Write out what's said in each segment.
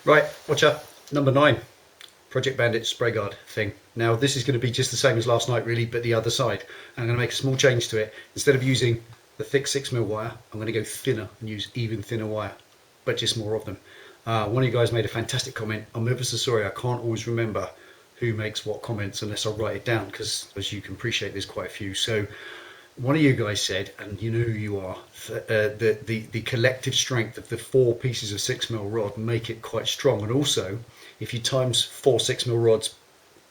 Right, watch out. Number 9, Project Bandit spray guard thing. Now this is going to be just the same as last night really, but the other side. I'm going to make a small change to it. Instead of using the thick 6mm wire, I'm going to go thinner and use even thinner wire, but just more of them. One of you guys made a fantastic comment. I'm ever so sorry, I can't always remember who makes what comments unless I write it down, because as you can appreciate there's quite a few. So one of you guys said, and you know who you are, the collective strength of the 4 pieces of 6mm rod make it quite strong. And also, if you times 4 6mm rods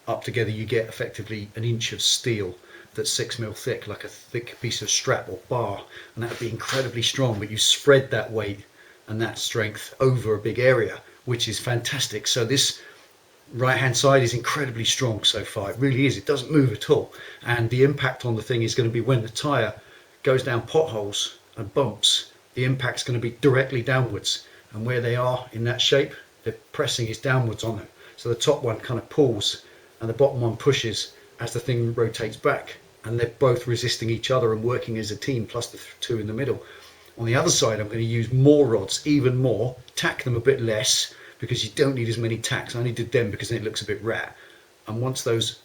up together, you get effectively an inch of steel that's 6mm thick, like a thick piece of strap or bar, and that would be incredibly strong. But you spread that weight and that strength over a big area, which is fantastic. So this right hand side is incredibly strong so far. It really is. It doesn't move at all, and the impact on the thing is going to be when the tire goes down potholes and bumps, the impact's going to be directly downwards, and where they are in that shape, the pressing is downwards on them. So the top one kind of pulls and the bottom one pushes as the thing rotates back, and they're both resisting each other and working as a team, plus the 2 in the middle. On the other side, I'm going to use more rods, even more, tack them a bit less, because you don't need as many tacks. I only did them because then it looks a bit rat. And once those,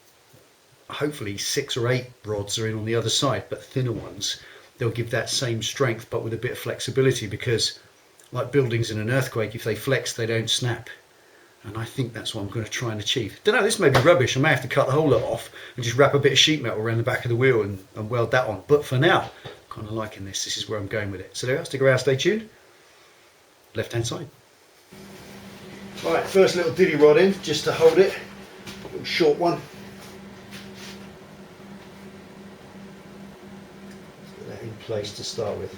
hopefully 6 or 8 rods are in on the other side, but thinner ones, they'll give that same strength, but with a bit of flexibility, because like buildings in an earthquake, if they flex, they don't snap. And I think that's what I'm going to try and achieve. Don't know, this may be rubbish. I may have to cut the whole lot off and just wrap a bit of sheet metal around the back of the wheel and weld that on. But for now, I'm kind of liking this. This is where I'm going with it. So there we are. Stick around, stay tuned. Left hand side. Right, first little diddy rod in, just to hold it. A little short one. Get that in place to start with.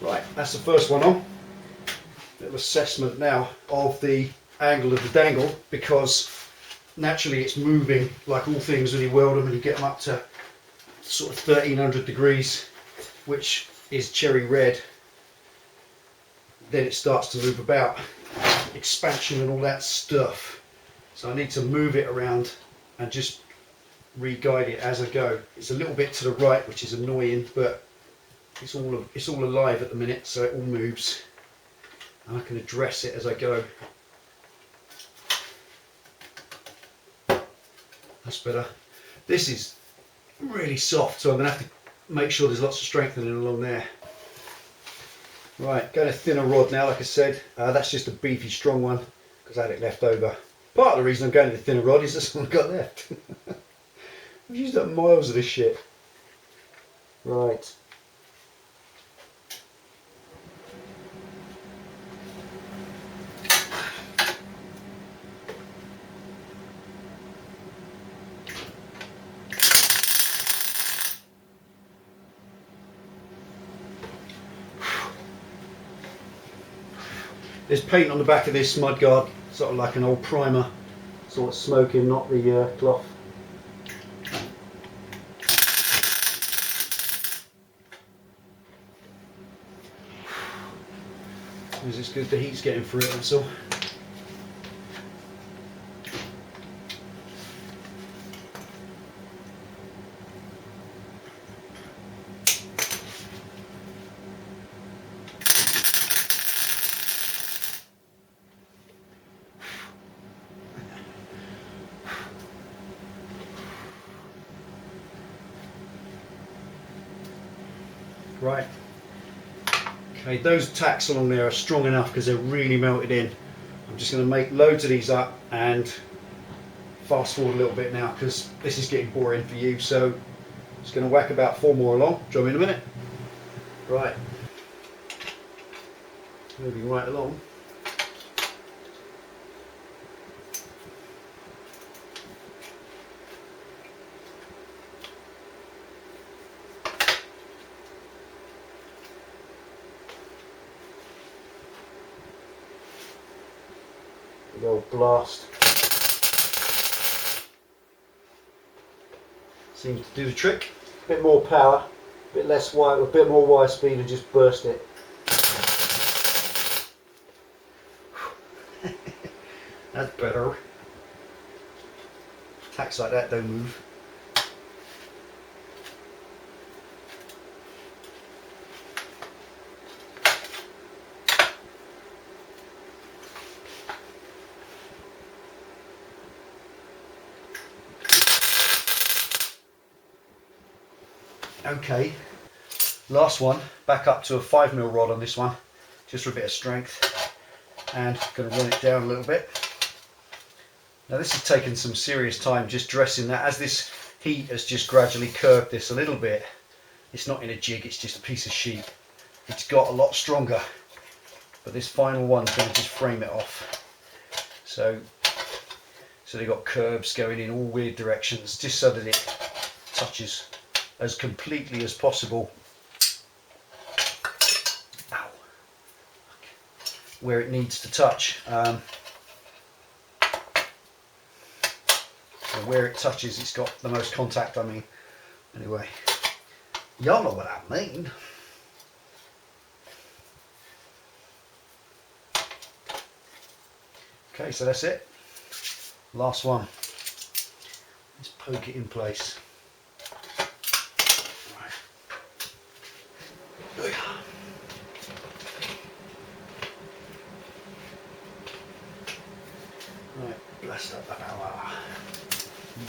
Right, that's the first one on. Little assessment now of the angle of the dangle, because naturally it's moving like all things when you weld them and you get them up to sort of 1300 degrees, which is cherry red. Then it starts to move about, expansion and all that stuff. So I need to move it around and just re-guide it as I go. It's a little bit to the right, which is annoying, but it's all alive at the minute, so it all moves, and I can address it as I go. That's better. This is really soft, so I'm going to have to make sure there's lots of strengthening along there. Right, going a thinner rod now, like I said. That's just a beefy strong one, because I had it left over. Part of the reason I'm going to the thinner rod is that's what I've got left. I've used up miles of this shit. Right. There's paint on the back of this mudguard, sort of like an old primer, sort of smoking, not the cloth. It's good, the heat's getting through it, that's all. Right. Okay, those tacks along there are strong enough because they're really melted in. I'm just going to make loads of these up and fast forward a little bit now because this is getting boring for you. So I'm just going to whack about 4 more along. Join me in a minute. Right. Moving right along. Big old blast. Seems to do the trick. A bit more power, a bit less wire, a bit more wire speed, and just burst it. That's better. Tacks like that don't move. Okay, last one, back up to a 5mm rod on this one, just for a bit of strength, and going to run it down a little bit. Now this has taken some serious time just dressing that, as this heat has just gradually curved this a little bit. It's not in a jig, it's just a piece of sheet. It's got a lot stronger, but this final one's going to just frame it off. So they've got curves going in all weird directions, just so that it touches as completely as possible where it needs to touch. So where it touches, it's got the most contact, I mean. Anyway, y'all know what I mean. Okay, so that's it. Last one. Let's poke it in place. Right, blast up the power.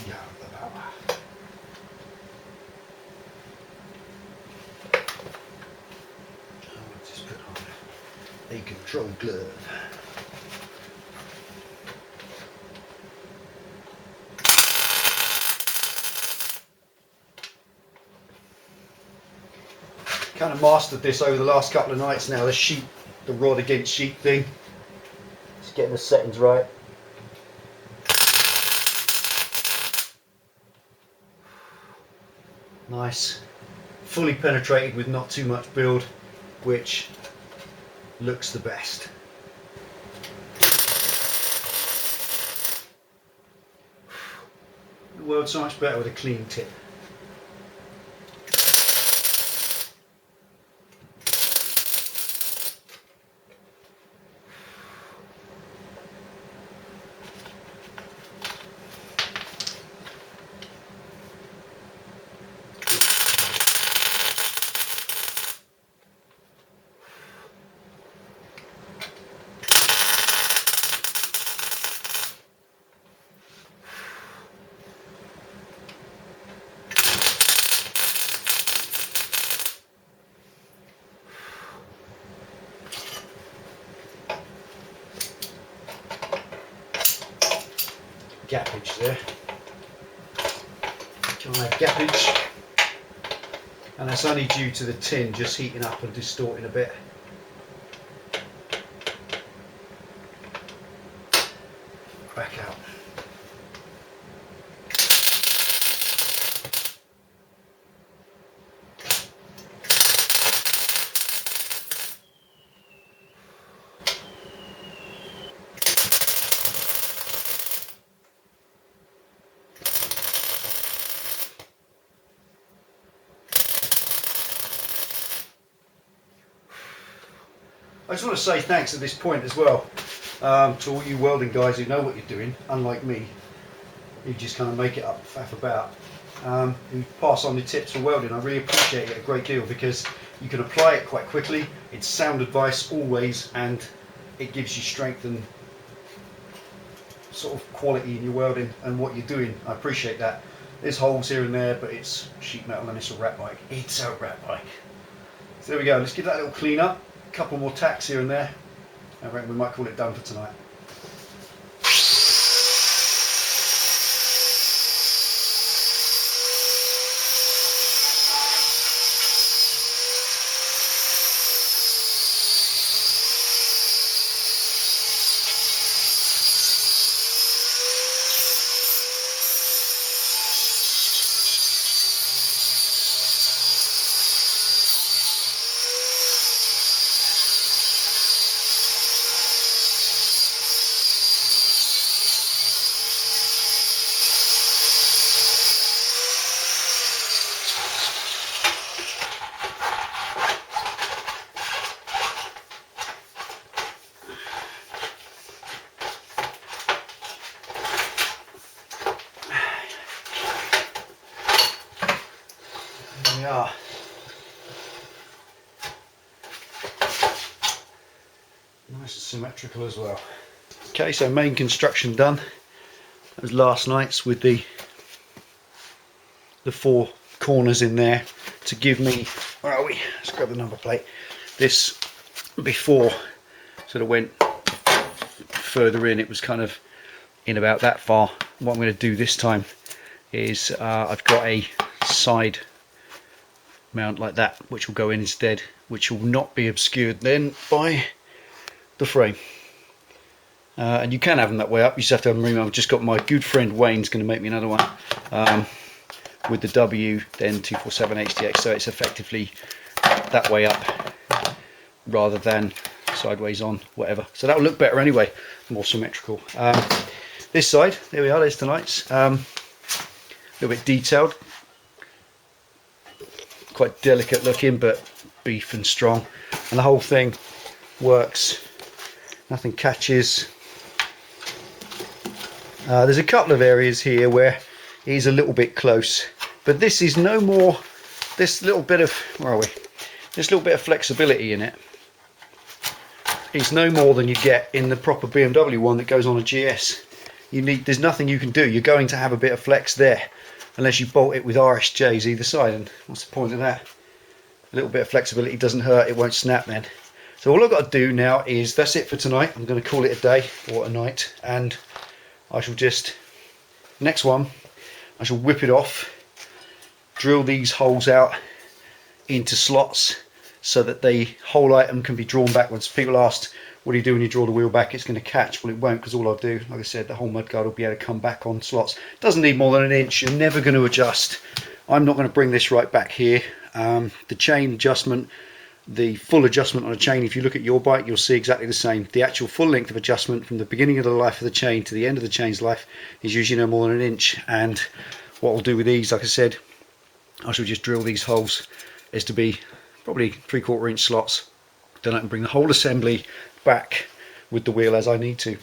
Yeah, the power. I'll just put on a control glove. Kind of mastered this over the last couple of nights now, the rod against sheet thing. Just getting the settings right. Nice. Fully penetrated with not too much build, which looks the best. The world's so much better with a clean tip. Gappage there. Can I have gappage? And that's only due to the tin just heating up and distorting a bit. Back out. I just want to say thanks at this point as well to all you welding guys who know what you're doing, unlike me, who just kind of make it up, faff about, who pass on the tips for welding. I really appreciate it a great deal, because you can apply it quite quickly. It's sound advice always, and it gives you strength and sort of quality in your welding and what you're doing. I appreciate that. There's holes here and there, but it's sheet metal and it's a rat bike. It's a rat bike. So there we go. Let's give that a little clean up. A couple more tacks here and there. I reckon we might call it done for tonight. we are. Nice and symmetrical as well. Okay, so main construction done. That was last night's with the 4 corners in there to give me, where are we? Let's grab the number plate. This before sort of went further in, it was kind of in about that far. What I'm going to do this time is I've got a side mount like that which will go in instead, which will not be obscured then by the frame. And you can have them that way up, you just have to have them ring. I've just got my good friend Wayne's going to make me another one with the W then 247 HTX, so it's effectively that way up rather than sideways on, whatever. So that will look better anyway, more symmetrical. This side, there we are, there's tonight's. A little bit detailed, quite delicate looking, but beef and strong. And the whole thing works, nothing catches. There's a couple of areas here where he's a little bit close, but this is no more, this little bit of, where are we? This little bit of flexibility in it is no more than you get in the proper BMW one that goes on a GS. There's nothing you can do. You're going to have a bit of flex there unless you bolt it with RSJs either side, and what's the point of that? A little bit of flexibility doesn't hurt, it won't snap then. So all I've got to do now is, that's it for tonight. I'm going to call it a day or a night, and I shall just, next one, I shall whip it off, drill these holes out into slots so that the whole item can be drawn backwards. People asked, what do you do when you draw the wheel back? It's going to catch. Well, it won't, because all I'll do, like I said, the whole mudguard will be able to come back on slots. Doesn't need more than an inch. You're never going to adjust. I'm not going to bring this right back here. The chain adjustment, the full adjustment on a chain, if you look at your bike, you'll see exactly the same. The actual full length of adjustment from the beginning of the life of the chain to the end of the chain's life is usually no more than an inch. And what I'll do with these, like I said, I shall just drill these holes is to be probably 3/4 inch slots. Then I can bring the whole assembly back with the wheel as I need to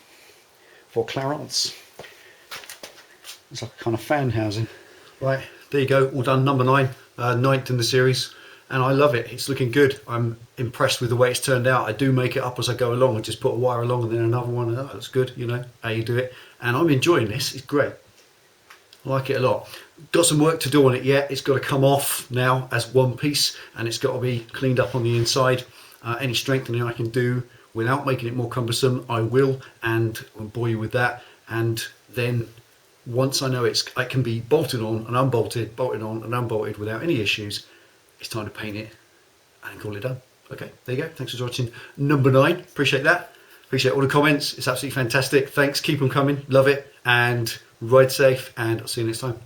for Clarence. It's like a kind of fan housing. Right, there you go, all done, number 9, 9th in the series, and I love it. It's looking good. I'm impressed with the way it's turned out. I do make it up as I go along. I just put a wire along and then another one, and that's good, you know how you do it. And I'm enjoying this. It's great. I like it a lot. Got some work to do on it yet. It's got to come off now as one piece, and it's got to be cleaned up on the inside. Any strengthening I can do without making it more cumbersome, I will, and I'll bore you with that. And then once I know it can be bolted on and unbolted, bolted on and unbolted without any issues, it's time to paint it and call it done. Okay, there you go. Thanks for watching number 9. Appreciate that. Appreciate all the comments. It's absolutely fantastic. Thanks. Keep them coming. Love it. And ride safe, and I'll see you next time.